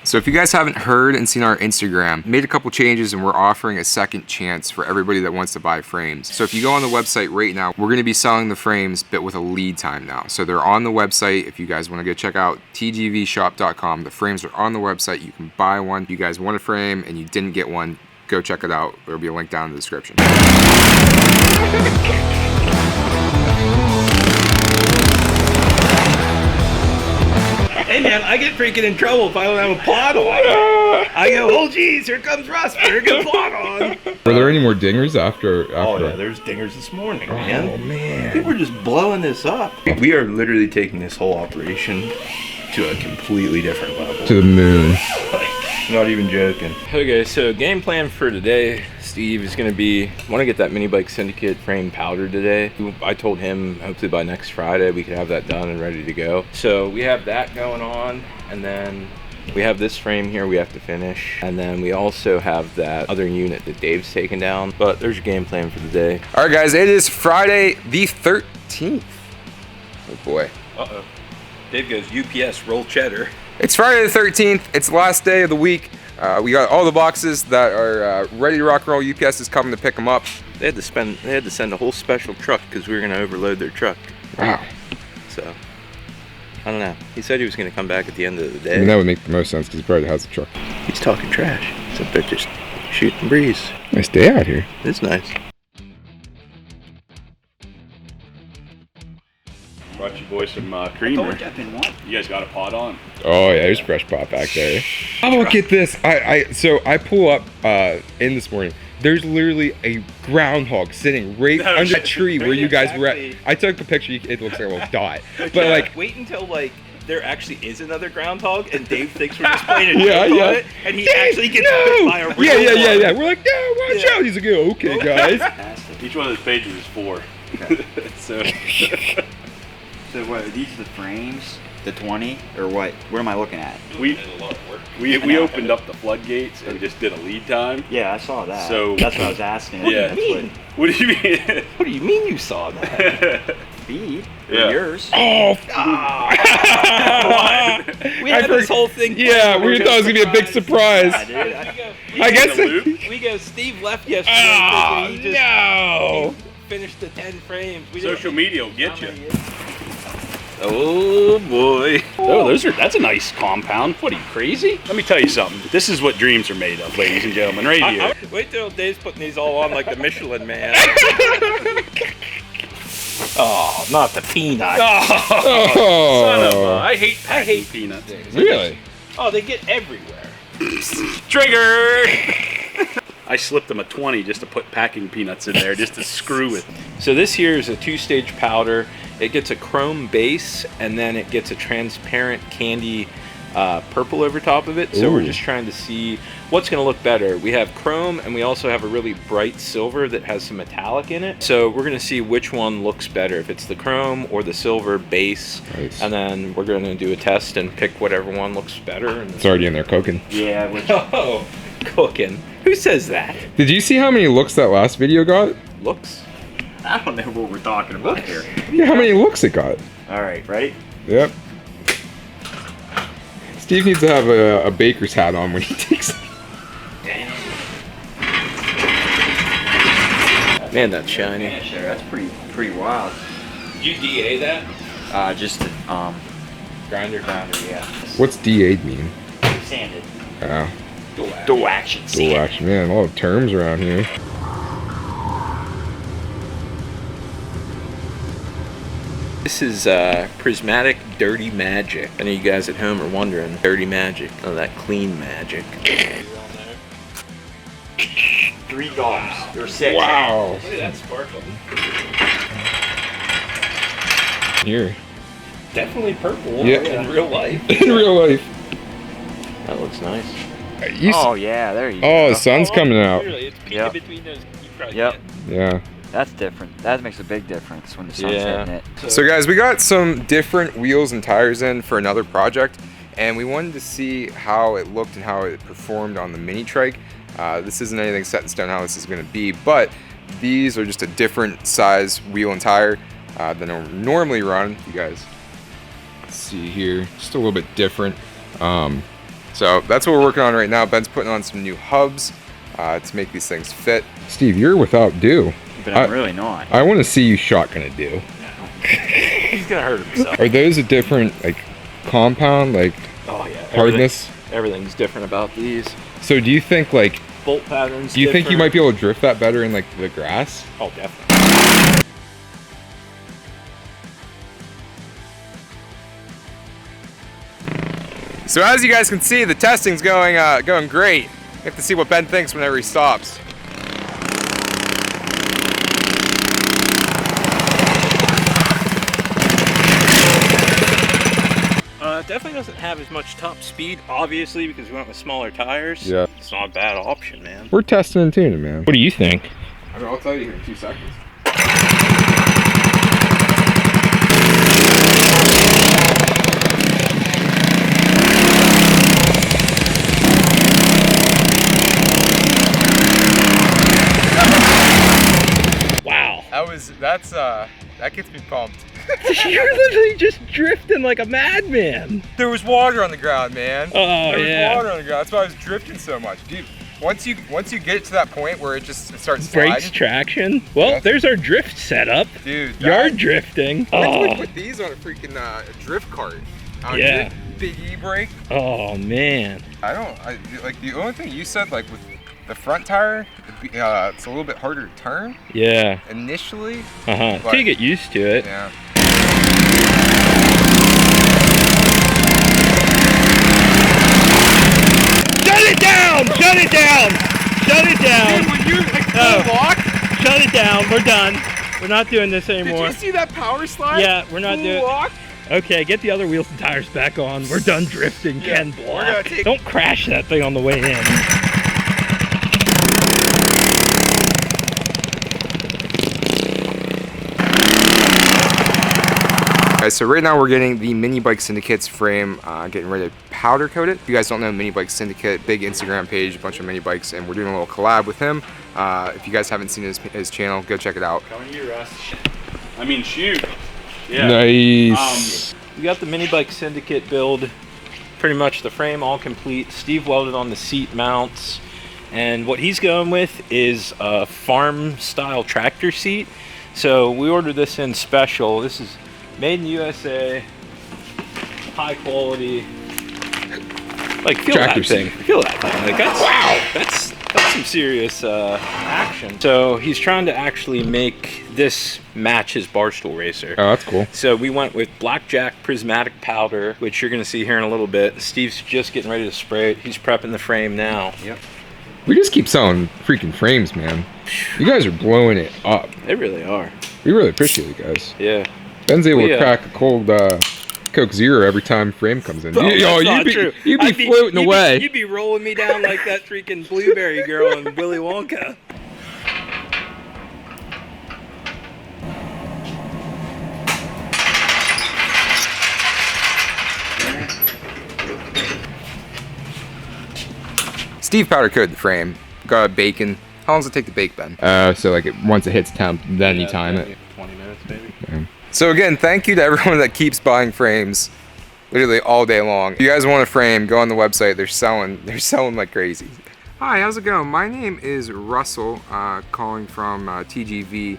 So if you guys haven't heard and seen our Instagram, made a couple changes and we're offering a second chance for everybody that wants to buy frames. So if you go on the website right now, we're gonna be selling the frames, but with a lead time now. So they're on the website. If you guys wanna go check out tgvshop.com, the frames are on the website. You can buy one. If you guys want a frame and you didn't get one, go check it out. There'll be a link down in the description. Hey man, I get freaking in trouble if I don't have a plot on. I go, oh geez, here comes Russ, better get a plot on. Were there any more dingers after? Oh yeah, there's dingers this morning, man. Oh man. People are just blowing this up. We are literally taking this whole operation to a completely different level. To the moon. Not even joking. Okay, so game plan for today, Steve, is going to be, want to get that Mini Bike Syndicate frame powder today. I told him hopefully by next Friday we could have that done and ready to go. So we have that going on, and then we have this frame here we have to finish, and then we also have that other unit that Dave's taken down. But there's your game plan for the day. All right, guys, it is Friday the 13th. Oh boy. Uh-oh. Dave goes, UPS, roll cheddar. It's Friday the 13th. It's the last day of the week. We got all the boxes that are ready to rock and roll. UPS is coming to pick them up. They had to send a whole special truck because we were going to overload their truck. Wow. So, I don't know. He said he was going to come back at the end of the day. I mean, that would make the most sense because he probably has a truck. He's talking trash. So they're just shooting breeze. Nice day out here. It's nice. Brought you boys some creamer. You guys got a pot on? Oh yeah, there's fresh pot back there. Oh, look at this. So I pull up in this morning. There's literally a groundhog sitting right under a tree where you guys were at. I took a picture. It looks like a little dot. But yeah, like, wait until like there actually is another groundhog, and Dave thinks we're just playing a joke on it, and he actually gets bit by a real one. Yeah. We're like, no, watch out. He's like, oh, okay, guys. Each one of those pages is 4. Okay. So. So what, are these the frames? The 20? Or what? What am I looking at? We opened up the floodgates and just did a lead time. Yeah, I saw that. So that's what I was asking. Yeah. What do you mean? What do you mean you saw that? Speed? Yeah. Yours? Oh, We had this whole thing. Yeah, we thought it was gonna be a big surprise. Yeah, dude. I guess. We go. Steve left yesterday. Oh he just no! finished the 10 frames. We Social media will get you. Oh boy. Oh, that's a nice compound. What are you, crazy? Let me tell you something. This is what dreams are made of, ladies and gentlemen, right here. Wait till Dave's putting these all on like the Michelin Man. Oh, not the peanut. Oh, Son of a, I hate peanuts. really? Oh, they get everywhere. Trigger! I slipped them a 20 just to put packing peanuts in there, just to screw with them. So this here is a 2-stage powder. It gets a chrome base, and then it gets a transparent candy purple over top of it. So we're just trying to see what's going to look better. We have chrome, and we also have a really bright silver that has some metallic in it. So we're going to see which one looks better, if it's the chrome or the silver base. Nice. And then we're going to do a test and pick whatever one looks better. And It's already in there cooking. Yeah, which, oh, cooking. Who says that? Did you see how many looks that last video got? Looks. I don't know what we're talking about here. Yeah, how many looks it got? Alright, ready? Yep. Steve needs to have a baker's hat on when he takes it. Man, that's shiny. Finish there. That's pretty wild. Did you DA that? Just Grinder. yeah. What's D8 mean? Sanded. Oh, Dual action dual sand. action. Man, a lot of terms around here. This is prismatic dirty magic. I know you guys at home are wondering, dirty magic. Oh, that clean magic. 3 dogs. Or 6. Wow. Look at that sparkle. Here. Definitely purple Yeah. in real life. In real life. That looks nice. Oh yeah, there you go. Oh, the sun's coming out. Really, it's peeking Yep. between those. You probably Yep. can't. Yeah. That's different. That makes a big difference when the sun's Yeah. hitting it. So guys, we got some different wheels and tires in for another project, and we wanted to see how it looked and how it performed on the mini trike. This isn't anything set in stone how this is going to be, but these are just a different size wheel and tire than I normally run. You guys see here, just a little bit different. So that's what we're working on right now. Ben's putting on some new hubs to make these things fit. Steve, you're without dew. But I'm really not. I want to see you shotgun a dew. He's gonna hurt himself. Are those a different like compound, like Oh yeah, hardness? Everything's different about these. So do you think like, Bolt patterns. do you think you might be able to drift that better in like the grass? Oh, definitely. So as you guys can see, the testing's going great. You have to see what Ben thinks whenever he stops. Definitely doesn't have as much top speed, obviously, because we went with smaller tires. Yeah. It's not a bad option, man. We're testing and tuning, man. What do you think? I mean, I'll tell you here in 2 seconds. Wow. That gets me pumped. You're literally just drifting like a madman. There was water on the ground, man. Oh, there yeah. was water on the ground. That's why I was drifting so much, dude. Once you get it to that point where it starts sliding, Brakes traction. Well, Yeah. there's our drift setup. dude. Yard drifting. Why Oh, we put these on a freaking drift cart? Yeah. Big e-brake. oh man. Like the only thing you said, like with the front tire, it's a little bit harder to turn Yeah. initially. Till But- you get used to it. Yeah. Shut it down! Shut it down! Shut it down! Dude, when you like Oh. full lock, Shut it down. We're done. We're not doing this did anymore. you see that power slide? Yeah, we're not Full doing. lock? Okay, get the other wheels and tires back on. We're done drifting, Yeah, Ken we're gonna Block. take- Don't crash that thing on the way in. Guys, so right now we're getting the Mini Bike Syndicate's frame, getting ready to powder coat it. If you guys don't know Mini Bike Syndicate, big Instagram page, a bunch of mini bikes, and we're doing a little collab with him. If you guys haven't seen his channel, go check it out. Coming to you, Russ. I mean, shoot. Yeah. Nice. We got the Mini Bike Syndicate build, pretty much the frame all complete. Steve welded on the seat mounts, and what he's going with is a farm style tractor seat. So we ordered this in special. This is made in the USA, high quality. Like feel Tractor that thing. seat. Feel that thing. Like that's some serious action. So he's trying to actually make this match his Barstool Racer. Oh, that's cool. So we went with blackjack prismatic powder, which you're gonna see here in a little bit. Steve's just getting ready to spray it. He's prepping the frame now. Yep. We just keep selling freaking frames, man. You guys are blowing it up. They really are. We really appreciate it, guys. Yeah. Ben's able to Yeah. crack a cold Coke Zero every time frame comes in. Oh, that's not true. You'd be I'd floating away. You'd be rolling me down like that freaking blueberry girl in Willy Wonka. Steve powder coated the frame. Got a bacon. How long does it take to bake, Ben? So like once it hits temp, then you time it. 20 minutes maybe. So again, thank you to everyone that keeps buying frames, literally all day long. If you guys want a frame, go on the website. They're selling like crazy. Hi, how's it going? My name is Russell, calling from TGV.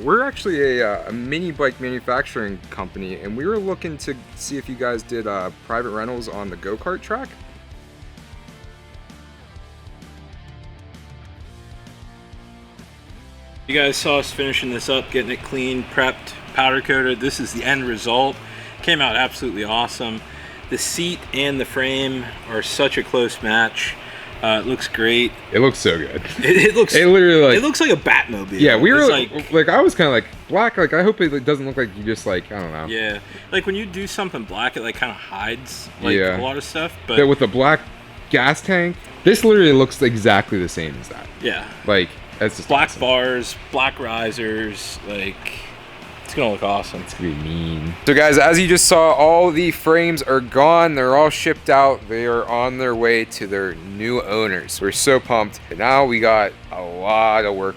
We're actually a mini bike manufacturing company, and we were looking to see if you guys did private rentals on the go-kart track. You guys saw us finishing this up, getting it clean, prepped, powder coated. This is the end result. Came out absolutely awesome. The seat and the frame are such a close match. It looks great. It looks so good. It looks. It literally like. It looks like a Batmobile. Yeah, we were It's like I was kind of like black. Like I hope it doesn't look like you just like I don't know. Yeah, like when you do something black, it like kind of hides like Yeah. a lot of stuff. But But with the black gas tank, this literally looks exactly the same as that. yeah, Like that's just black awesome. bars, black risers, like it's gonna look awesome. It's gonna be mean. So guys, as you just saw, all the frames are gone. They're all shipped out. They are on their way to their new owners. We're so pumped. And now we got a lot of work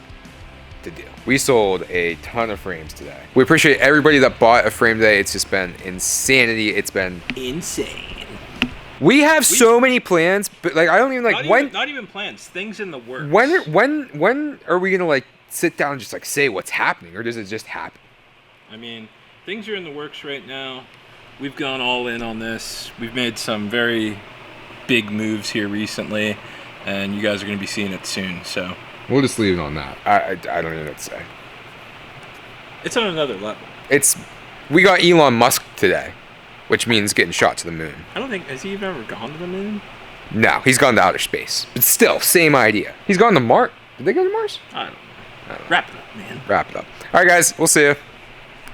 to do. We sold a ton of frames today. We appreciate everybody that bought a frame today. It's just been insanity. It's been Insane. We have so many plans, but like I don't even like not even plans, things in the works. When are we gonna like sit down and just like say what's happening, or does it just happen? I mean, things are in the works right now. We've gone all in on this. We've made some very big moves here recently, and you guys are going to be seeing it soon. So We'll just leave it on that. I don't even know what to say. it's on another level. We got Elon Musk today, which means getting shot to the moon. I don't think, has he even ever gone to the moon? No, he's gone to outer space. But still, same idea. He's gone to Mars. Did they go to Mars? I don't know. Wrap it up, man. Wrap it up. All right, guys, we'll see you.